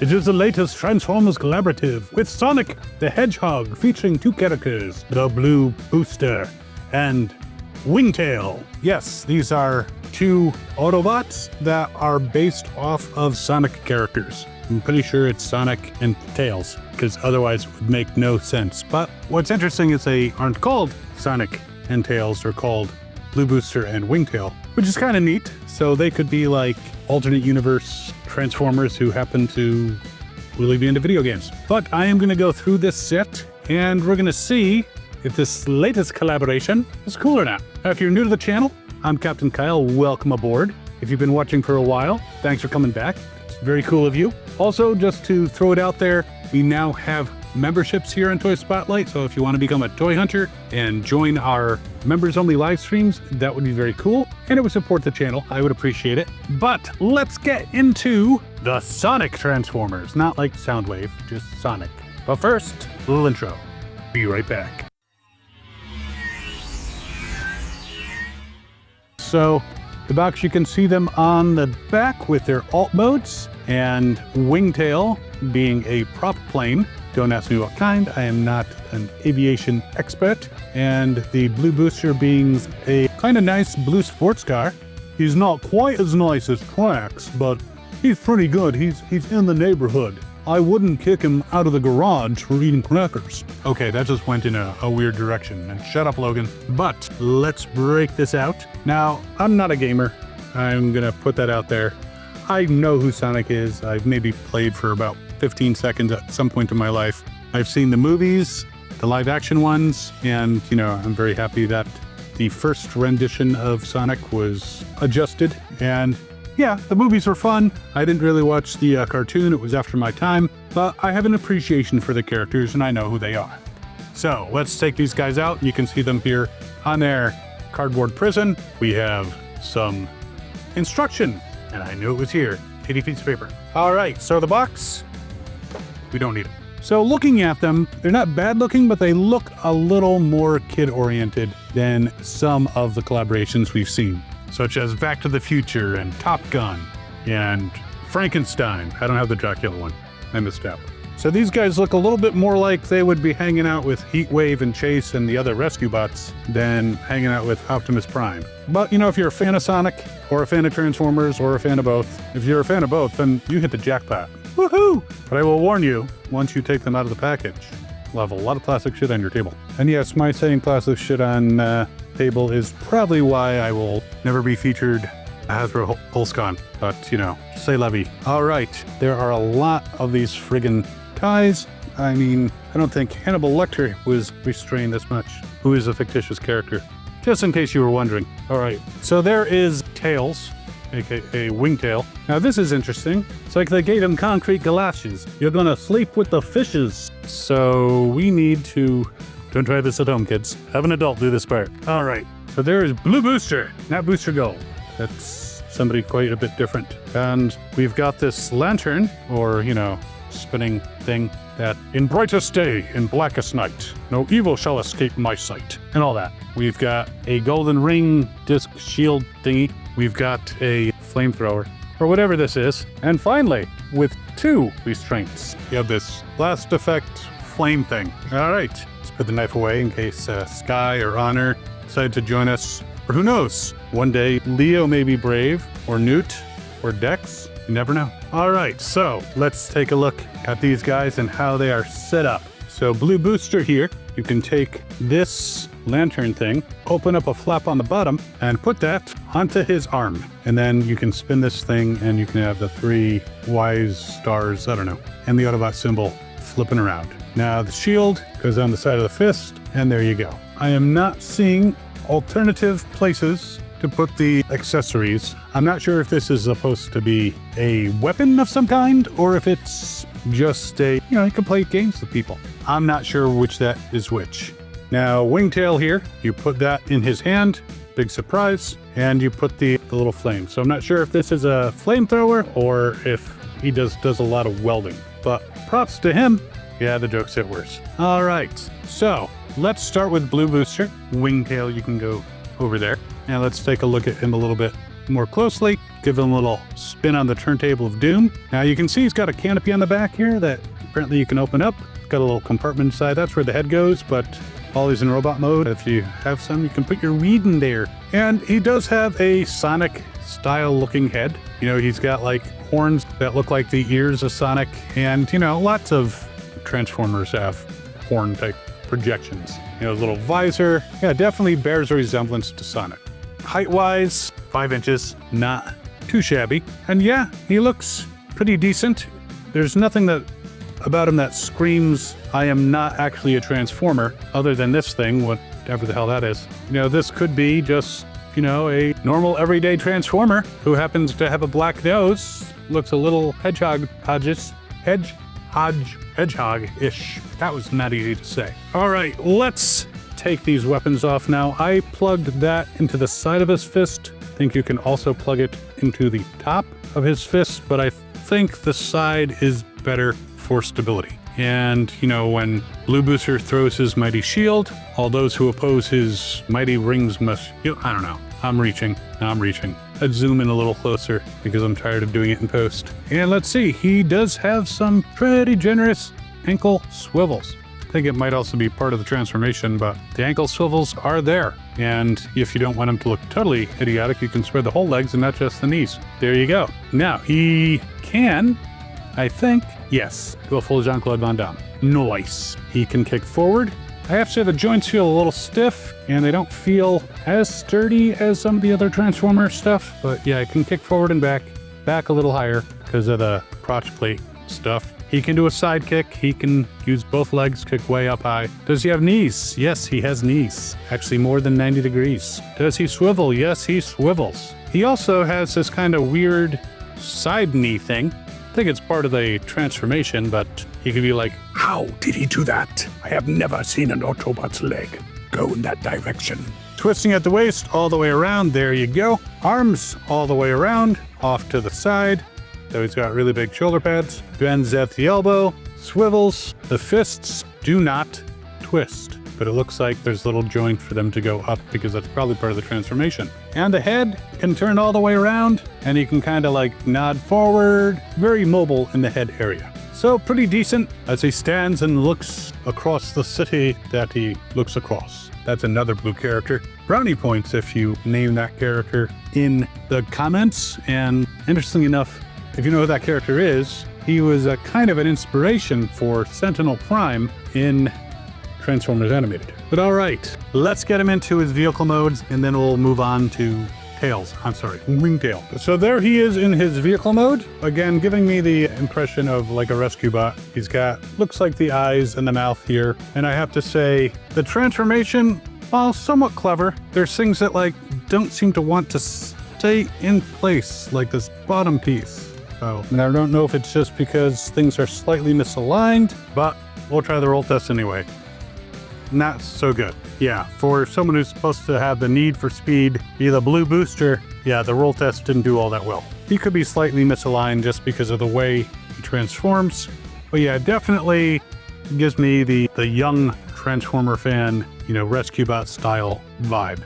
It is the latest Transformers collaborative with Sonic the Hedgehog featuring two characters, the Blue Booster and Wingtail. Yes, these are two Autobots that are based off of Sonic characters. I'm pretty sure it's Sonic and Tails, because otherwise it would make no sense. But what's interesting is they aren't called Sonic and Tails, they're called Blue Booster and Wingtail, which is kind of neat. So they could be like alternate universe Transformers who happen to really be into video games. But I am going to go through this set and we're going to see if this latest collaboration is cool or not. Now, if you're new to the channel, I'm Captain Kyle. Welcome aboard. If you've been watching for a while, thanks for coming back. It's very cool of you. Also, just to throw it out there, we now have memberships here on Toy Spotlight. So if you want to become a toy hunter and join our members only live streams, that would be very cool. And it would support the channel. I would appreciate it. But let's get into the Sonic Transformers. Not like Soundwave, just Sonic. But first, a little intro. Be right back. So the box, you can see them on the back with their alt modes, and Wingtail being a prop plane. Don't ask me what kind, I am not an aviation expert. And the Blue Booster being a kind of nice blue sports car. He's not quite as nice as Tracks, but he's pretty good. He's in the neighborhood. I wouldn't kick him out of the garage for eating crackers. Okay, that just went in a weird direction. And shut up, Logan. But let's break this out. Now, I'm not a gamer. I'm gonna put that out there. I know who Sonic is. I've maybe played for about 15 seconds at some point in my life. I've seen the movies, the live action ones, and I'm very happy that the first rendition of Sonic was adjusted. And yeah, the movies were fun. I didn't really watch the cartoon, it was after my time, but I have an appreciation for the characters and I know who they are. So let's take these guys out. You can see them here on their cardboard prison. We have some instruction, and I knew it was here. 80 pieces of paper. All right, so the box, we don't need it. So looking at them, they're not bad looking, but they look a little more kid-oriented than some of the collaborations we've seen, such as Back to the Future and Top Gun and Frankenstein. I don't have the Dracula one. I missed out. So these guys look a little bit more like they would be hanging out with Heatwave and Chase and the other rescue bots than hanging out with Optimus Prime. But if you're a fan of Sonic or a fan of Transformers or a fan of both, if you're a fan of both, then you hit the jackpot. Woohoo! But I will warn you, once you take them out of the package, you'll have a lot of plastic shit on your table. And yes, my saying plastic shit on table is probably why I will never be featured Hasbro Pulsecon, but say levy. All right, there are a lot of these friggin' ties. I mean, I don't think Hannibal Lecter was restrained this much, who is a fictitious character, just in case you were wondering. All right, so there is Tails, aka Wingtail. Now this is interesting. It's like they gave him concrete galoshes. You're gonna sleep with the fishes. So we need to, don't try this at home, kids. Have an adult do this part. All right, so there is Blue Booster, not Booster Gold. That's somebody quite a bit different. And we've got this lantern, or spinning thing that in brightest day, in blackest night, no evil shall escape my sight, and all that. We've got a golden ring disc shield thingy. We've got a flamethrower, or whatever this is. And finally, with two restraints, you have this blast effect flame thing. All right, let's put the knife away in case Sky or Honor decide to join us. Or who knows, one day Leo may be brave, or Newt, or Dex. You never know. All right, so let's take a look at these guys and how they are set up. So Blue Booster here, you can take this lantern thing, open up a flap on the bottom, and put that onto his arm. And then you can spin this thing and you can have the three wise stars, I don't know, and the Autobot symbol flipping around. Now the shield goes on the side of the fist, and there you go. I am not seeing alternative places to put the accessories. I'm not sure if this is supposed to be a weapon of some kind, or if it's just a, you can play games with people. I'm not sure which that is which. Now, Wingtail here, you put that in his hand, big surprise, and you put the little flame. So I'm not sure if this is a flamethrower or if he does a lot of welding, but props to him. Yeah, the jokes get worse. All right, so let's start with Blue Booster. Wingtail, you can go over there. And let's take a look at him a little bit more closely. give him a little spin on the turntable of doom. Now you can see he's got a canopy on the back here that apparently you can open up. It's got a little compartment inside. That's where the head goes, but while he's in robot mode, if you have some, you can put your weed in there. And he does have a Sonic style looking head. You know, he's got like horns that look like the ears of Sonic, and you know, lots of Transformers have horn type projections. You know, little visor. Yeah, definitely bears a resemblance to Sonic. Height-wise, 5 inches, not too shabby. And yeah, he looks pretty decent. There's nothing about him that screams, I am not actually a Transformer, other than this thing, whatever the hell that is. You know, this could be just, you know, a normal everyday Transformer who happens to have a black nose, looks a little hedgehog-ish. That was not easy to say. All right, let's take these weapons off now. I plugged that into the side of his fist. I think you can also plug it into the top of his fist, but I think the side is better for stability. And, you know, when Blue Booster throws his mighty shield, all those who oppose his mighty rings must... I don't know. I'm reaching. I'd zoom in a little closer because I'm tired of doing it in post. And let's see, he does have some pretty generous ankle swivels. I think it might also be part of the transformation, but the ankle swivels are there. And if you don't want him to look totally idiotic, you can spread the whole legs and not just the knees. There you go. Now, he can, I think, yes, go full Jean-Claude Van Damme. Nice. He can kick forward. I have to say the joints feel a little stiff and they don't feel as sturdy as some of the other Transformer stuff, but yeah, I can kick forward and back a little higher because of the crotch plate stuff. He can do a side kick. He can use both legs, kick way up high. Does he have knees? Yes, he has knees. Actually more than 90 degrees. Does he swivel? Yes, he swivels. He also has this kind of weird side knee thing. I think it's part of the transformation, but he could be like, how did he do that? I have never seen an Autobot's leg go in that direction. Twisting at the waist, all the way around, there you go. Arms all the way around, off to the side. So he's got really big shoulder pads. Bends at the elbow, swivels. The fists do not twist, but it looks like there's a little joint for them to go up because that's probably part of the transformation. And the head can turn all the way around and he can kind of like nod forward. Very mobile in the head area. So pretty decent as he stands and looks across the city that he looks across. That's another blue character. Brownie points if you name that character in the comments. And interestingly enough, if you know who that character is, he was a kind of an inspiration for Sentinel Prime in Transformers Animated. But all right, let's get him into his vehicle modes and then we'll move on to Wingtail. So there he is in his vehicle mode. Again, giving me the impression of like a rescue bot. He's got, looks like the eyes and the mouth here. And I have to say, the transformation, while somewhat clever, there's things that like don't seem to want to stay in place, like this bottom piece. So, and I don't know if it's just because things are slightly misaligned, but we'll try the roll test anyway. Not so good. Yeah, for someone who's supposed to have the need for speed, be the Blue Booster, yeah, the roll test didn't do all that well. He could be slightly misaligned just because of the way he transforms. But yeah, definitely gives me the young Transformer fan, you know, rescue bot style vibe.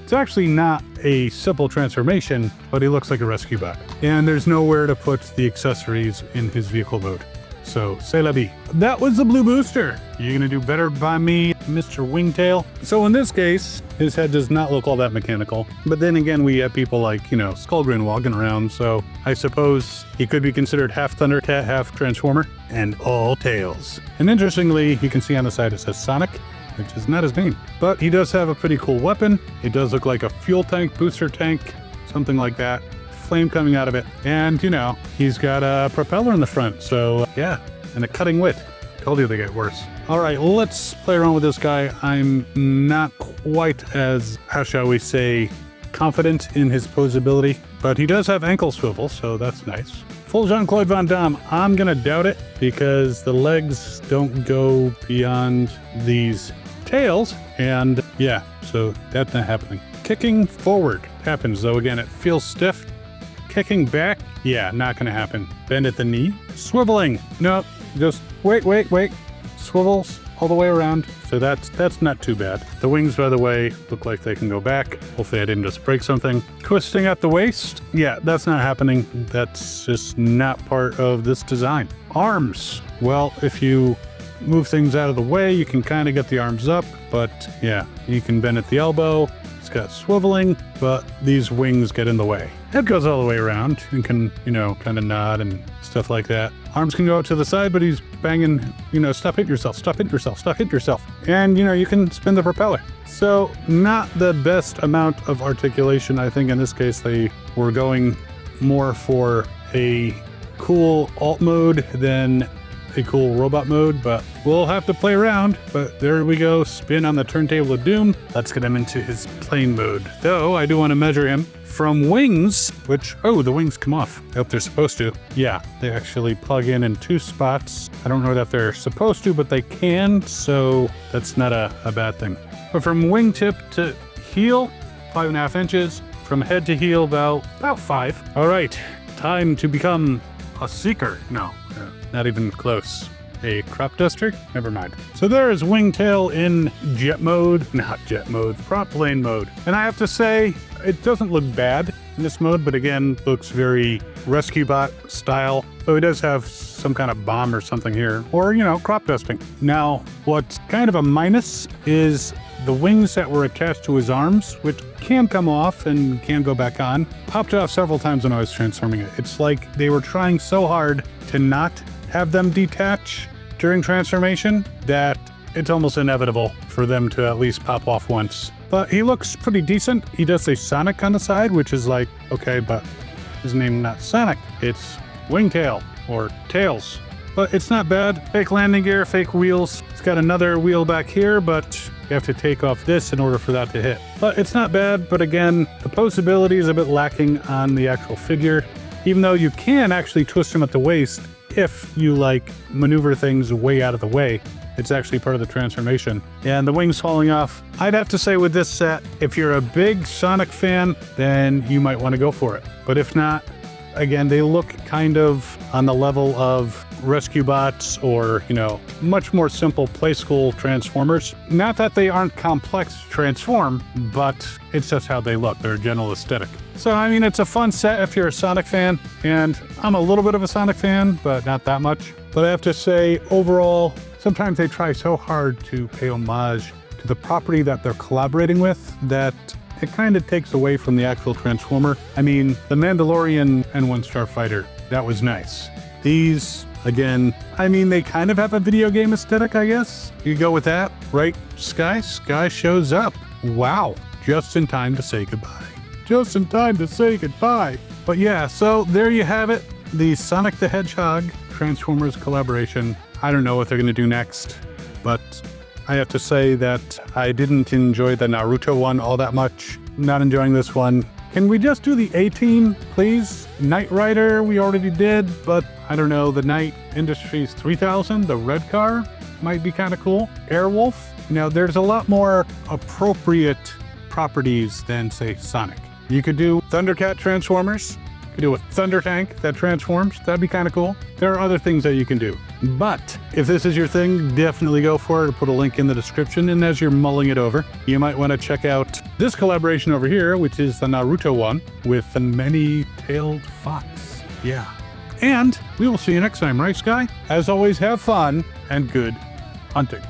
It's actually not a simple transformation, but he looks like a rescue bot. And there's nowhere to put the accessories in his vehicle mode. So, c'est la vie. That was the Blue Booster. You're gonna do better by me, Mr. Wingtail. So in this case, his head does not look all that mechanical. But then again, we have people like, you know, Skullgrin walking around. So I suppose he could be considered half Thundercat, half Transformer, and all tails. And interestingly, you can see on the side it says Sonic, which is not his name. But he does have a pretty cool weapon. It does look like a fuel tank, booster tank, something like that. Flame coming out of it. And, you know, he's got a propeller in the front. So, yeah, and a cutting wit. Told you they get worse. All right, let's play around with this guy. I'm not quite as, how shall we say, confident in his posability, but he does have ankle swivel, so that's nice. Full Jean-Claude Van Damme, I'm gonna doubt it because the legs don't go beyond these tails. And yeah, so that's not happening. Kicking forward happens though. Again, it feels stiff. Kicking back, yeah, not gonna happen. Bend at the knee. Swiveling, no, just wait. Swivels, all the way around, so that's not too bad. The wings, by the way, look like they can go back. Hopefully I didn't just break something. Twisting at the waist, yeah, that's not happening. That's just not part of this design. Arms, well, if you move things out of the way, you can kind of get the arms up, but yeah, you can bend at the elbow. It's got swiveling, but these wings get in the way. Head goes all the way around and can, you know, kind of nod and stuff like that. Arms can go out to the side, but he's banging, you know, stop hitting yourself, stop hitting yourself, stop hitting yourself. And, you know, you can spin the propeller. So not the best amount of articulation. I think in this case, they were going more for a cool alt mode than a cool robot mode, but we'll have to play around. But there we go, spin on the turntable of doom. Let's get him into his plane mode. Though I do want to measure him from wings, which, oh, the wings come off. I hope they're supposed to. Yeah, they actually plug in 2 spots. I don't know that they're supposed to, but they can, so that's not a bad thing. But from wingtip to heel, 5.5 inches. From head to heel, about 5. All right, time to become a seeker. No, not even close. A crop duster? Never mind. So there is Wingtail in jet mode, not jet mode, prop plane mode. And I have to say, it doesn't look bad in this mode, but again, looks very rescue bot style. So he does have some kind of bomb or something here, or, you know, crop dusting. Now, what's kind of a minus is the wings that were attached to his arms, which can come off and can go back on, popped off several times when I was transforming it. It's like they were trying so hard to not have them detach during transformation that it's almost inevitable for them to at least pop off once. But he looks pretty decent. He does say Sonic on the side, which is like, okay, but his name not Sonic, it's Wingtail or Tails. But it's not bad. Fake landing gear, fake wheels. It's got another wheel back here, but you have to take off this in order for that to hit. But it's not bad, but again, the posability is a bit lacking on the actual figure, even though you can actually twist him at the waist if you like maneuver things way out of the way. It's actually part of the transformation. And the wings falling off, I'd have to say with this set, if you're a big Sonic fan, then you might want to go for it. But if not, again, they look kind of on the level of rescue bots or, you know, much more simple play school Transformers. Not that they aren't complex to transform, but it's just how they look, their general aesthetic. So, I mean, it's a fun set if you're a Sonic fan, and I'm a little bit of a Sonic fan, but not that much. But I have to say, overall, sometimes they try so hard to pay homage to the property that they're collaborating with that it kind of takes away from the actual Transformer. I mean, the Mandalorian and One Starfighter, that was nice. These, again, I mean, they kind of have a video game aesthetic, I guess. You go with that, right? Sky shows up. Wow, just in time to say goodbye. Just in time to say goodbye. But yeah, so there you have it. The Sonic the Hedgehog Transformers collaboration. I don't know what they're going to do next, but I have to say that I didn't enjoy the Naruto one all that much. Not enjoying this one. Can we just do the A-Team, please? Knight Rider, we already did, but I don't know, the Knight Industries 3000, the red car, might be kind of cool. Airwolf, now there's a lot more appropriate properties than, say, Sonic. You could do Thundercat Transformers. You could do a Thunder Tank that transforms. That'd be kind of cool. There are other things that you can do. But if this is your thing, definitely go for it. I'll put a link in the description. And as you're mulling it over, you might want to check out this collaboration over here, which is the Naruto one with the many-tailed fox. Yeah. And we will see you next time, right, Sky? As always, have fun and good hunting.